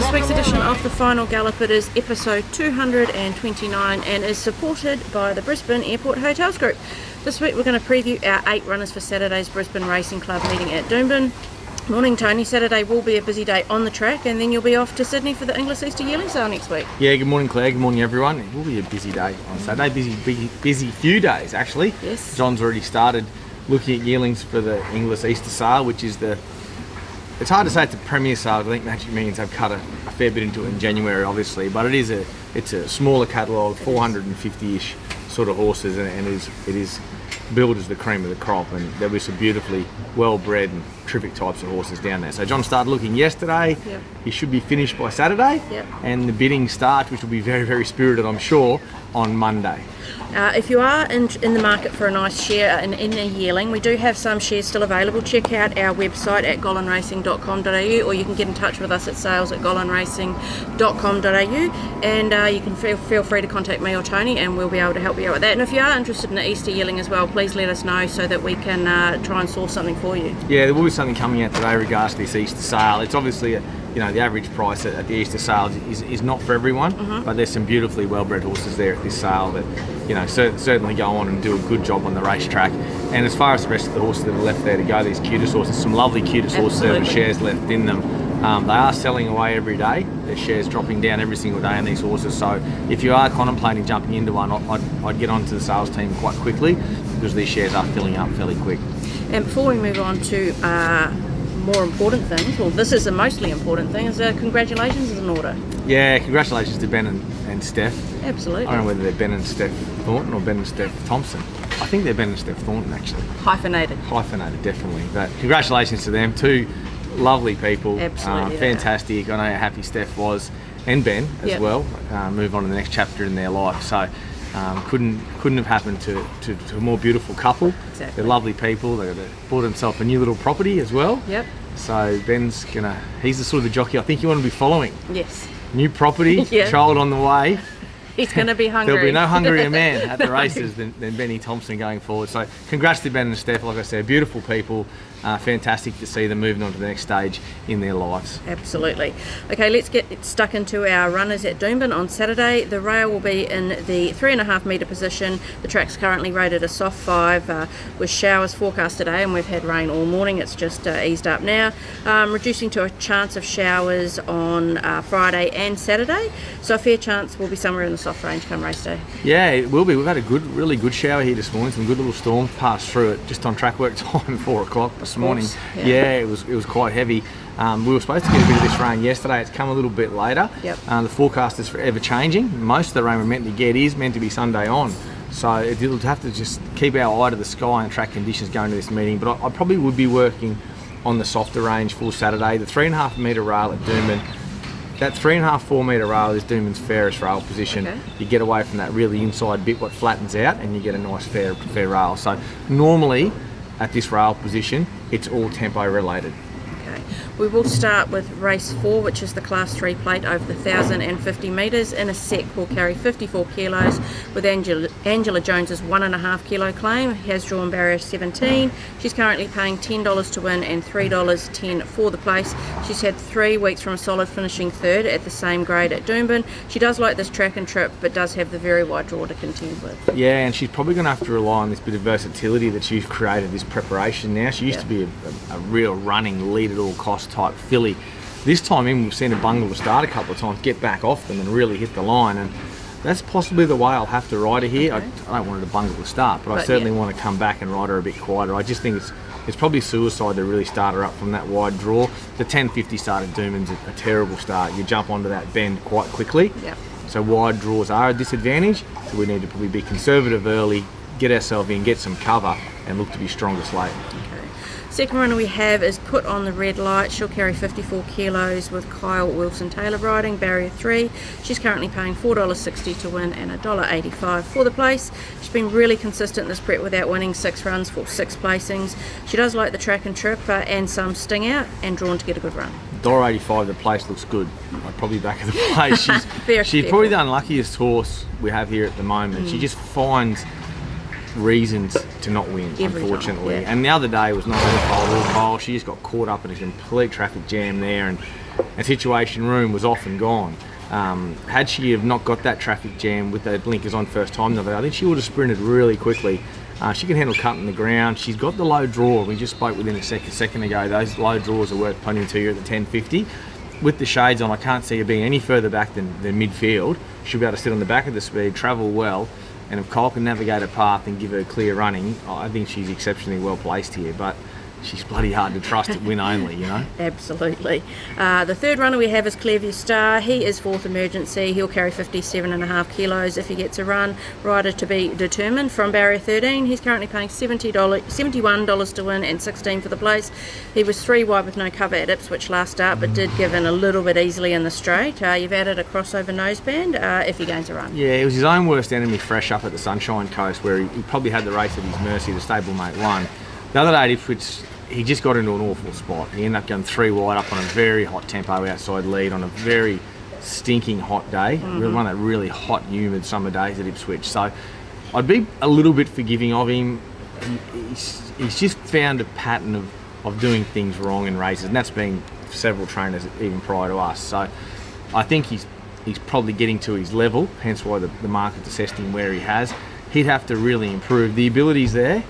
this week's edition of the Final Gallop. It is episode 229 and is supported by the Brisbane Airport Hotels Group. This week we're going to preview our 8 runners for Saturday's Brisbane Racing Club meeting at Doomben. Morning, Tony. Saturday will be a busy day on the track, and then you'll be off to Sydney for the English Easter Yearling Sale next week. Yeah, good morning, Claire. Good morning, everyone. It will be a busy day on Saturday. Busy few days, actually. Yes. John's already started looking at yearlings for the English Easter Sale, which is it's hard to say it's a premier sale. I think Magic Millions have cut a fair bit into it in January, obviously, but it's a smaller catalogue, 450-ish sort of horses, and it is billed as the cream of the crop, and there'll be some beautifully well-bred and terrific types of horses down there. So John started looking yesterday. Yep. He should be finished by Saturday. Yep. And the bidding starts, which will be very, very spirited, I'm sure, on Monday. If you are in the market for a nice share in a yearling, we do have some shares still available. Check out our website at gollanracing.com.au, or you can get in touch with us at sales@gollanracing.com.au, and you can feel free to contact me or Tony, and we'll be able to help you out with that. And if you are interested in the Easter yearling as well, please let us know so that we can try and source something for you. Yeah, there will be something coming out today regards to this Easter sale. It's obviously the average price at the Easter sale is not for everyone, but there's some beautifully well-bred horses there at this sale that certainly go on and do a good job on the racetrack. And as far as the rest of the horses that are left there to go, these cutest horses, some lovely cutest horses that have shares left in them. They are selling away every day. There's shares dropping down every single day on these horses. So if you are contemplating jumping into one, I'd get onto the sales team quite quickly, because these shares are filling up fairly quick. And before we move on to more important things, well, this is the mostly important thing, is congratulations is in order. Yeah, congratulations to Ben and Steph. Absolutely. I don't know whether they're Ben and Steph Thornton or Ben and Steph Thompson. I think they're Ben and Steph Thornton, actually. Hyphenated, definitely. But congratulations to them, two lovely people. Absolutely. Fantastic. I know how happy Steph was, and Ben as well. Move on to the next chapter in their life. So couldn't have happened to a more beautiful couple. Exactly. They're lovely people. They bought himself a new little property as well. Yep. So Ben's he's the sort of the jockey I think you want to be following. Yes. New property, child on the way. He's going to be hungry. There'll be no hungrier man at the races than Benny Thompson going forward. So congrats to Ben and Steph. Like I said, beautiful people. Fantastic to see them moving on to the next stage in their lives. Absolutely. Okay, let's get stuck into our runners at Doomben on Saturday. The rail will be in the 3.5 metre position. The track's currently rated a soft 5 with showers forecast today, and we've had rain all morning. It's just eased up now, reducing to a chance of showers on Friday and Saturday. So a fair chance we'll be somewhere in the soft range come race day. Yeah, it will be. We've had a really good shower here this morning. Some good little storms passed through it just on track work time, 4 o'clock this morning. Yeah, it was quite heavy. We were supposed to get a bit of this rain yesterday. It's come a little bit later. Yep. The forecast is forever changing. Most of the rain we're meant to get is meant to be Sunday on. So it'll have to just keep our eye to the sky and track conditions going to this meeting. But I probably would be working on the softer range full Saturday. The 3.5 metre rail at Doomben. That 3.5-4 metre rail is Doomben's fairest rail position. Okay. You get away from that really inside bit what flattens out, and you get a nice fair rail. So normally at this rail position, it's all tempo related. Okay. We will start with race 4, which is the class 3 plate over the 1,050 metres. In a sec will carry 54 kilos with Angela Jones's 1.5 kilo claim. Has drawn barrier 17. She's currently paying $10 to win and $3.10 for the place. She's had 3 weeks from a solid, finishing 3rd at the same grade at Doomben. She does like this track and trip, but does have the very wide draw to contend with. Yeah, and she's probably going to have to rely on this bit of versatility that you've created, this preparation now. She used to be a real running, lead at all cost type filly. This time in, we've seen her bungle to start a couple of times, get back off them and really hit the line, and that's possibly the way I'll have to ride her here. Okay. I don't want her to bungle to start, but I certainly want to come back and ride her a bit quieter. I just think it's probably suicide to really start her up from that wide draw. The 10.50 start at Doomben's a terrible start. You jump onto that bend quite quickly. Yep. So wide draws are a disadvantage, so we need to probably be conservative early, get ourselves in, get some cover, and look to be strongest late. Second runner we have is Put on the Red Light. She'll carry 54 kilos with Kyle Wilson-Taylor riding, barrier 3. She's currently paying $4.60 to win and $1.85 for the place. She's been really consistent this prep without winning 6 runs for 6 placings. She does like the track and trip and some sting out, and drawn to get a good run. $1.85, the place looks good. I'd probably back of the place. She's probably the unluckiest horse we have here at the moment. She just finds reasons to not win, unfortunately. And the other day was not her fault or fault. She just got caught up in a complete traffic jam there, and and Situation Room was off and gone. Had she have not got that traffic jam with those blinkers on first time, I think she would have sprinted really quickly. She can handle cutting the ground. She's got the low draw. We just spoke within a second ago. Those low draws are worth plenty to you at the 10.50. With the shades on, I can't see her being any further back than midfield. She'll be able to sit on the back of the speed, travel well, and if Cole can navigate a path and give her clear running, I think she's exceptionally well placed here. But she's bloody hard to trust at win only, you know. Absolutely. The third runner we have is Clearview Star. He is fourth emergency. He'll carry 57.5 kilos if he gets a run. Rider to be determined from barrier 13. He's currently paying $71 to win and $16 for the place. He was 3 wide with no cover at Ipswich last start, but did give in a little bit easily in the straight. You've added a crossover noseband if he gains a run. Yeah, it was his own worst enemy fresh up at the Sunshine Coast, where he probably had the race at his mercy. The stablemate won. The other day at Ipswich, he just got into an awful spot. He ended up going 3 wide up on a very hot tempo outside lead on a very stinking hot day. One of the really hot, humid summer days at Ipswich. So I'd be a little bit forgiving of him. He's just found a pattern of doing things wrong in races, and that's been several trainers even prior to us. So I think he's probably getting to his level, hence why the market's assessed him where he has. He'd have to really improve. The ability's there,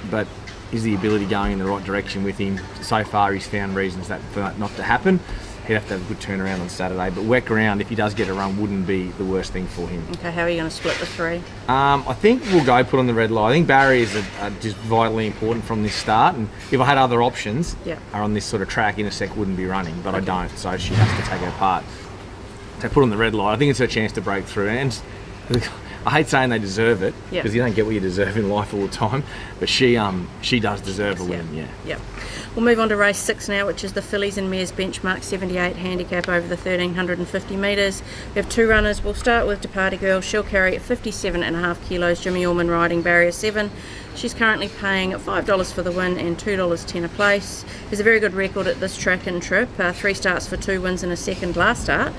but is the ability going in the right direction with him? So far he's found reasons for that not to happen. He'd have to have a good turnaround on Saturday, but wet ground, if he does get a run, wouldn't be the worst thing for him. Okay, how are you going to split the 3? I think we'll go put on the red light. I think barriers are just vitally important from this start, and if I had other options are on this sort of track, Intersect wouldn't be running, but I don't, so she has to take her part. So put on the red light. I think it's her chance to break through, and I hate saying they deserve it, because you don't get what you deserve in life all the time, but she does deserve a win. We'll move on to race 6 now, which is the Fillies and Mares Benchmark 78 Handicap over the 1,350 metres. We have 2 runners. We'll start with Departy Girl. She'll carry 57.5 kilos. Jimmy Orman riding barrier 7. She's currently paying $5 for the win and $2.10 a place. Has a very good record at this track and trip. 3 starts for 2 wins and a second last start.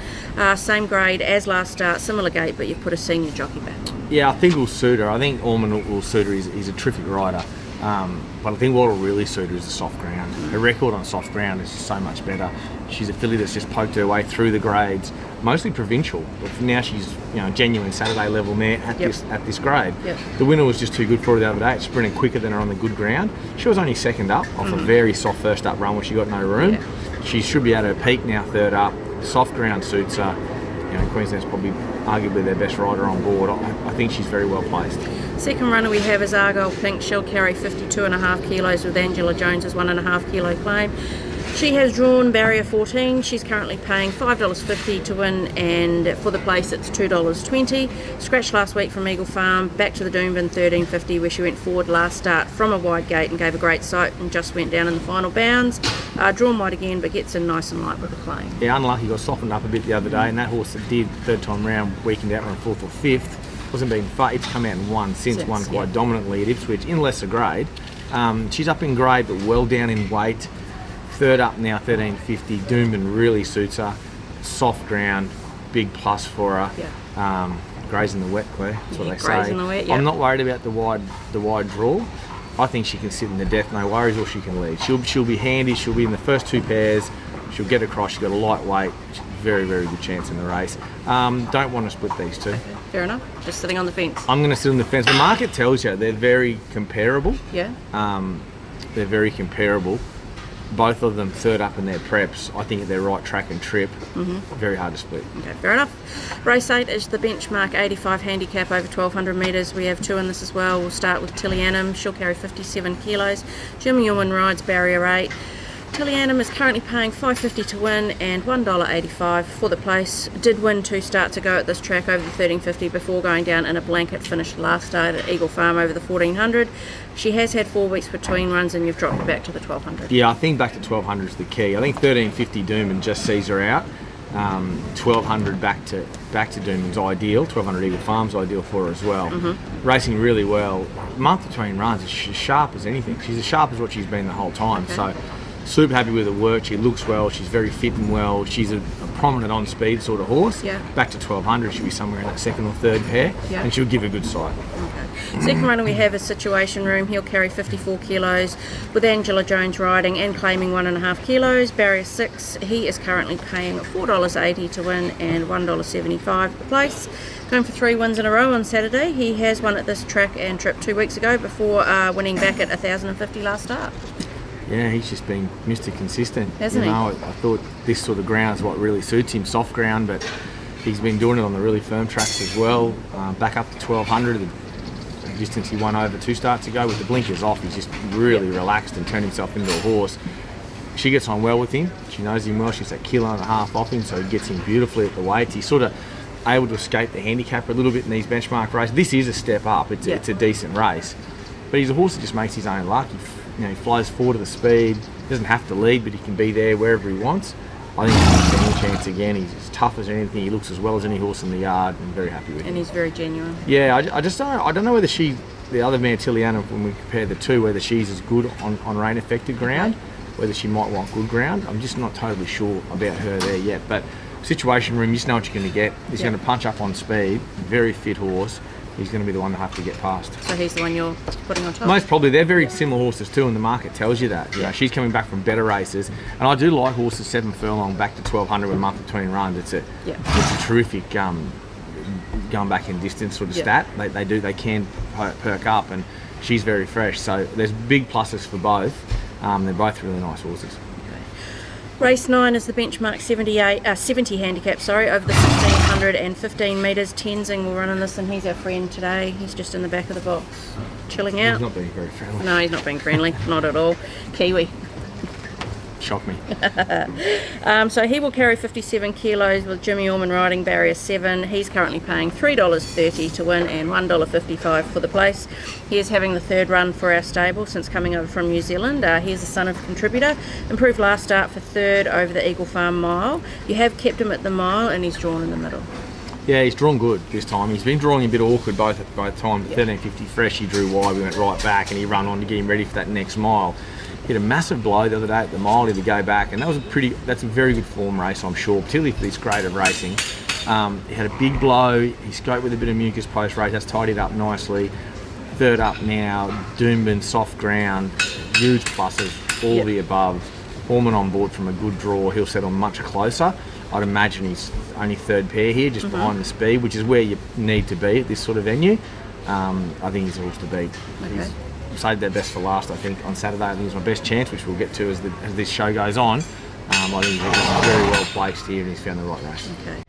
Same grade as last start, similar gate, but you've put a senior jockey back. Yeah, I think it'll suit her. I think Orman will suit her. He's a terrific rider. But I think what will really suit her is the soft ground. Her record on soft ground is just so much better. She's a filly that's just poked her way through the grades, mostly provincial. But now she's genuine Saturday level mare at this grade. The winner was just too good for her the other day. It sprinted quicker than her on the good ground. She was only second up off a very soft first up run where she got no room. She should be at her peak now, third up. Soft ground suits her. Queensland's probably arguably their best rider on board. I think she's very well placed. Second runner we have is Argyle Pink. She'll carry 52.5 kilos with Angela Jones's 1.5 kilo claim. She has drawn barrier 14. She's currently paying $5.50 to win, and for the place it's $2.20. Scratched last week from Eagle Farm, back to the Doomben 13.50 where she went forward last start from a wide gate and gave a great sight and just went down in the final bounds. Drawn wide again, but gets in nice and light with a claim. Yeah, unlucky, got softened up a bit the other day, and that horse that did third time round weakened out on 4th or 5th. Wasn't being far. It's come out and won quite dominantly at Ipswich in lesser grade. She's up in grade but well down in weight. Third up now, 13.50. Doomben really suits her. Soft ground, big plus for her. Graze in the wet, Claire. That's what they say. In the wet, I'm not worried about the wide draw. I think she can sit in the death, no worries, or she can lead. She'll be handy. She'll be in the first 2 pairs. She'll get across. She's got a lightweight. Very, very good chance in the race. Don't want to split these 2. Okay, fair enough. Just sitting on the fence. I'm going to sit on the fence. The market tells you they're very comparable. They're very comparable. Both of them third up in their preps. I think at their right track and trip. Very hard to split. Okay, fair enough. Race 8 is the Benchmark 85 Handicap over 1,200 metres. We have 2 in this as well. We'll start with Tilianam. She'll carry 57 kilos. Jimmy Orman rides barrier 8. Tilianam is currently paying $5.50 to win and $1.85 for the place. Did win 2 starts ago at this track over the 1350 before going down in a blanket finish last start at Eagle Farm over the 1400. She has had 4 weeks between runs, and you've dropped her back to the 1200. Yeah, I think back to 1200 is the key. I think 1350 Doomben just sees her out. 1200 back to Doomben's ideal. 1200 Eagle Farm's ideal for her as well. Racing really well. Month between runs, she's as sharp as anything. She's as sharp as what she's been the whole time. So super happy with her work. She looks well. She's very fit and well. She's a prominent on-speed sort of horse. Yeah. Back to 1200, she'll be somewhere in that second or third pair, Yeah. and she'll give a good sight. Okay. Second runner we have is Situation Room. He'll carry 54 kilos with Angela Jones riding and claiming 1.5 kilos. Barrier 6, he is currently paying $4.80 to win and $1.75 for place. Going for 3 wins in a row on Saturday. He has won at this track and trip 2 weeks ago before winning back at 1,050 last start. Yeah, he's just been Mr. Consistent. Hasn't he? I thought this sort of ground is what really suits him, soft ground, but he's been doing it on the really firm tracks as well. Back up to 1200, the distance he won over 2 starts ago with the blinkers off. He's just really relaxed and turned himself into a horse. She gets on well with him. She knows him well. She's 1.5 kilos off him, so he gets him beautifully at the weights. He's sort of able to escape the handicap a little bit in these benchmark races. This is a step up. It's a decent race, but he's a horse that just makes his own luck. He flies forward to the speed. He doesn't have to lead, but he can be there wherever he wants. I think he's got any chance again. He's as tough as anything. He looks as well as any horse in the yard. I'm very happy with him. And he's very genuine. Yeah, I don't know whether the other mare Tilianam, when we compare the two, whether she's as good on rain affected ground, whether she might want good ground. I'm just not totally sure about her there yet. But Situation Room, you just know what you're going to get. He's going to punch up on speed. Very fit horse. He's going to be the one to have to get past. So he's the one you're putting on top? Most probably. They're very similar horses too, and the market tells you that. You know, she's coming back from better races, and I do like horses 7 furlong back to 1200 with a month between runs. It's a terrific going back in distance sort of stat. They can perk up, and she's very fresh. So there's big pluses for both. They're both really nice horses. Race 9 is the benchmark 70 handicap, over the 1615 metres. Tenzing will run in this, and he's our friend today. He's just in the back of the box, chilling out. He's not being very friendly. No, he's not being friendly, not at all. Kiwi. Shock me. So he will carry 57 kilos with Jimmy Orman riding barrier 7. He's currently paying $3.30 to win and $1.55 for the place. He is having the 3rd run for our stable since coming over from New Zealand. He's a son of a contributor. Improved last start for 3rd over the Eagle Farm mile. You have kept him at the mile, and he's drawn in the middle. Yeah, he's drawn good this time. He's been drawing a bit awkward both times. 1350 fresh, he drew wide, we went right back, and he ran on to get him ready for that next mile. Hit a massive blow the other day at the mile to go back, and that's a very good form race, I'm sure, particularly for this grade of racing. He had a big blow, he scoped with a bit of mucus post race, that's tidied up nicely. 3rd up now, Doomben, soft ground, huge pluses, all the above. Orman on board from a good draw, he'll settle much closer. I'd imagine he's only 3rd pair here, just behind the speed, which is where you need to be at this sort of venue. I think he's a horse to beat. Okay. Saved their best for last, I think, on Saturday. I think it's my best chance, which we'll get to as this show goes on. I think he's very well placed here, and he's found the right race. Okay.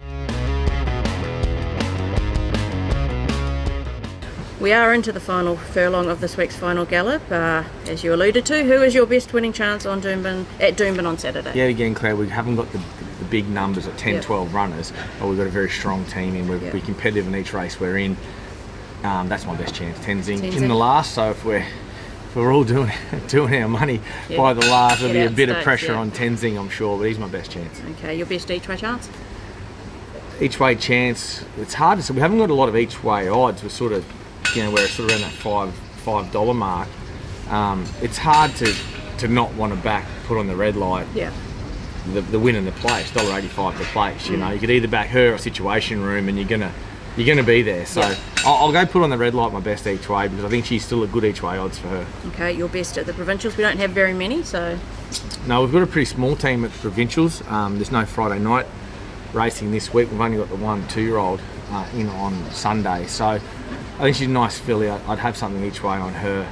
We are into the final furlong of this week's Final Gallop. As you alluded to, who is your best winning chance on Doomben on Saturday? Yeah, again, Claire, we haven't got the big numbers at 10, 12 runners, but we've got a very strong team, and we're competitive in each race we're in. That's my best chance. Tenzing in the last, so if we're all doing our money by the last, there'll be a bit of pressure on Tenzing, I'm sure, but he's my best chance. Okay, your best each way chance? Each way chance, it's hard to say. We haven't got a lot of each way odds. We're sort of, we're sort of around that $5 mark. It's hard to not want to put on the red light. Yeah. The win in the place, $1.85 the place. You know, you could either back her or Situation Room, and you're gonna be there. So I'll go put on the red light my best each way, because I think she's still a good each way odds for her. Okay, your best at the provincials. We don't have very many, so. No, we've got a pretty small team at the provincials. There's no Friday night racing this week. We've only got the 1 2-year-old in on Sunday. So I think she's a nice filly. I'd have something each way on her.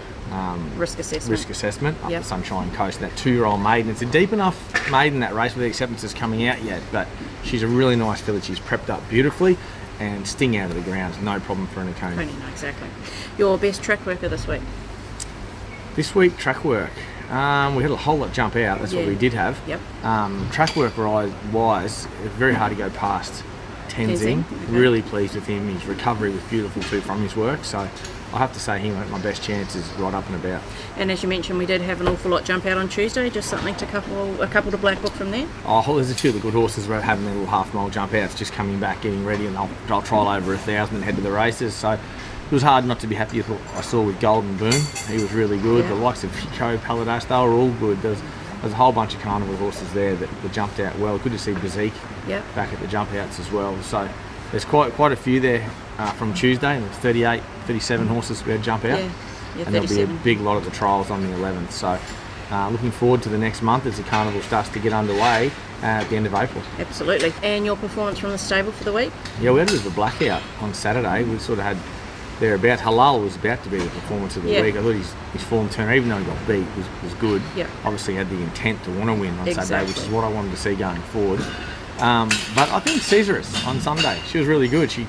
Risk assessment up the Sunshine Coast. That 2-year-old maiden. It's a deep enough maiden, that race, with the acceptances coming out yet, but she's a really nice filly. She's prepped up beautifully, and sting out of the ground, no problem for an Iconi. No, exactly. Your best track worker this week? This week, track work. We had a whole lot jump out, that's what we did have. Yep. Track work wise, it's very hard to go past Tenzing. Okay. Really pleased with him. His recovery was beautiful too from his work, so I have to say him, my best chance is right up and about. And as you mentioned, we did have an awful lot jump out on Tuesday, just something to a couple to black book from there? Oh, there's a few of the good horses were having their little half-mile jump outs, just coming back, getting ready, and I'll trial over 1,000 and head to the races. So it was hard not to be happy with what I saw with Golden Boom. He was really good. The likes of Chico, Palladas, they were all good. There there's a whole bunch of carnival horses there that jumped out well. Good to see Bazik back at the jump outs as well. So there's quite a few there from Tuesday, and there's 38, 37 horses we had jump out. Yeah, and there'll be a big lot at the trials on the 11th. So looking forward to the next month as the carnival starts to get underway at the end of April. Absolutely. And your performance from the stable for the week? Yeah, we had a bit of a blackout on Saturday. We sort of had thereabouts. Halal was about to be the performance of the week. I thought his form turner, even though he got beat, was good. Obviously had the intent to want to win on Saturday, which is what I wanted to see going forward. But I think Caesarus on Sunday, she was really good. She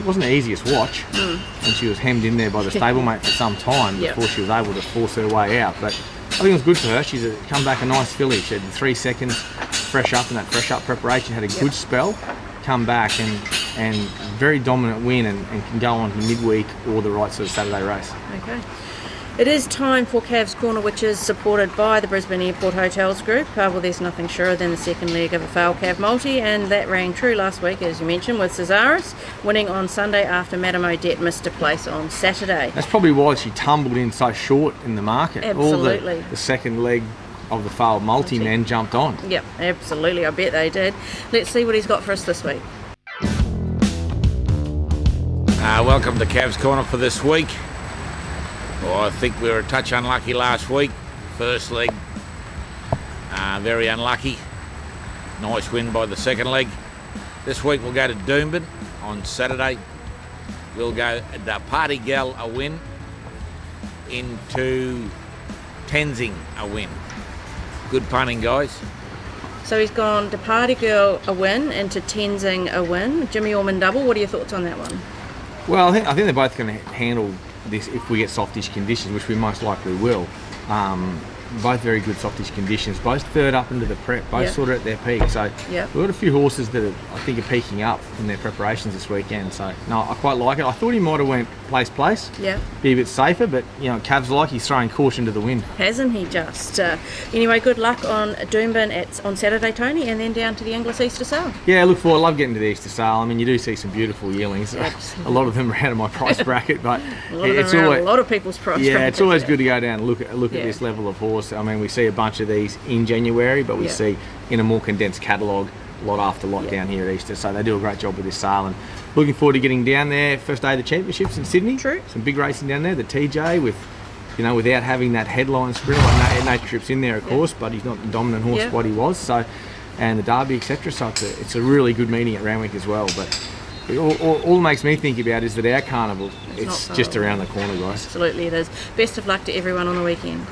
wasn't the easiest watch, and she was hemmed in there by the stablemate for some time before she was able to force her way out. But I think it was good for her. She's come back a nice filly. She had 3 seconds fresh up in that fresh up preparation, had a good spell, come back and very dominant win and can go on to midweek or the right sort of Saturday race. Okay. It is time for Cav's Corner, which is supported by the Brisbane Airport Hotels Group. Well, there's nothing surer than the second leg of a failed Cav multi, and that rang true last week, as you mentioned, with Caesarus winning on Sunday after Madame Odette missed a place on Saturday. That's probably why she tumbled in so short in the market. Absolutely. All the second leg of the failed multi-men jumped on. Yep, absolutely. I bet they did. Let's see what he's got for us this week. Welcome to Cav's Corner for this week. Well, I think we were a touch unlucky last week. First leg, very unlucky. Nice win by the second leg. This week we'll go to Doomben on Saturday. We'll go the Party Gal a win into Tenzing a win. Good punting, guys. So he's gone to Party Girl a win into Tenzing a win. Jimmy Orman double. What are your thoughts on that one? Well, I think they're both going to handle this if we get softish conditions, which we most likely will. Both very good softish conditions, both third up into the prep, both sort of at their peak. So we've got a few horses that I think are peaking up in their preparations this weekend. So no, I quite like it. I thought he might have went place, be a bit safer, but Cavs like he's throwing caution to the wind. Hasn't he just? Anyway, good luck on Doomben on Saturday, Tony, and then down to the Inglis Easter Sale. Yeah, look forward. I love getting to the Easter Sale. I mean, you do see some beautiful yearlings. A lot of them are out of my price bracket, but it's always a lot of people's price bracket. Yeah, it's always good to go down and look at this level of horse. I mean, we see a bunch of these in January, but we see in a more condensed catalogue lot after lot down here at Easter. So they do a great job with this sale, and looking forward to getting down there. First day of the championships in Sydney. True. Some big racing down there. The TJ with, without having that headline sprinter. Like no trips in there, of course, but he's not the dominant horse what he was. So, and the Derby, etc. So it's a really good meeting at Randwick as well. But all it makes me think about is that our carnival, it's just around the corner, guys. Absolutely, it is. Best of luck to everyone on the weekend.